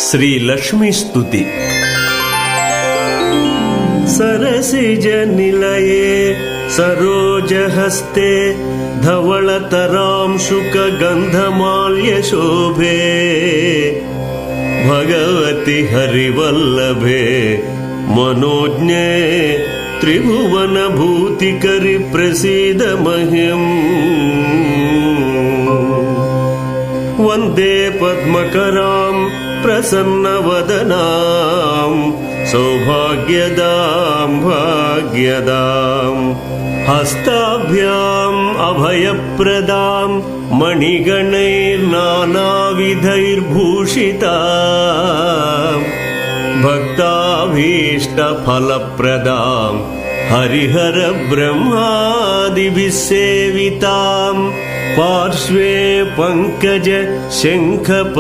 ಶ್ರೀ ಲಕ್ಷ್ಮೀ ಸ್ತುತಿ. ಸರಸಿಜ ನಿಲಯೇ ಸರೋಜಹಸ್ತೆ ಧವಳತರಾಂಶುಕ ಗಂಧಮಾಲ್ಯ ಶೋಭೆ ಭಗವತಿ ಹರಿವಲ್ಲಭೆ ಮನೋಜ್ಞೆ ತ್ರಿಭುವನ ಭೂತಿಕರಿ ಪ್ರಸೀದ ಮಹ್ಯಂ. ವಂದೇ ಪದ್ಮಕರಾಂ ಪ್ರಸನ್ನವದನಾಂ ಸೌಭಾಗ್ಯದಾಂ ಭಾಗ್ಯದಾಂ ಹಸ್ತಾಭ್ಯಾಂ ಅಭಯಪ್ರದಾಂ ಮಣಿಗಣೈರ್ನಾನಾವಿಧೈರ್ಭೂಷಿತಾಂ ಭಕ್ತಾಭೀಷ್ಟಫಲಪ್ರದಾಂ ಹರಿಹರ ಬ್ರಹ್ಮಾದಿಭಿಃ ಸೇವಿತಾಂ ಪಾರ್ಶ್ವೇ ಪಂಕಜ ಶಂಖ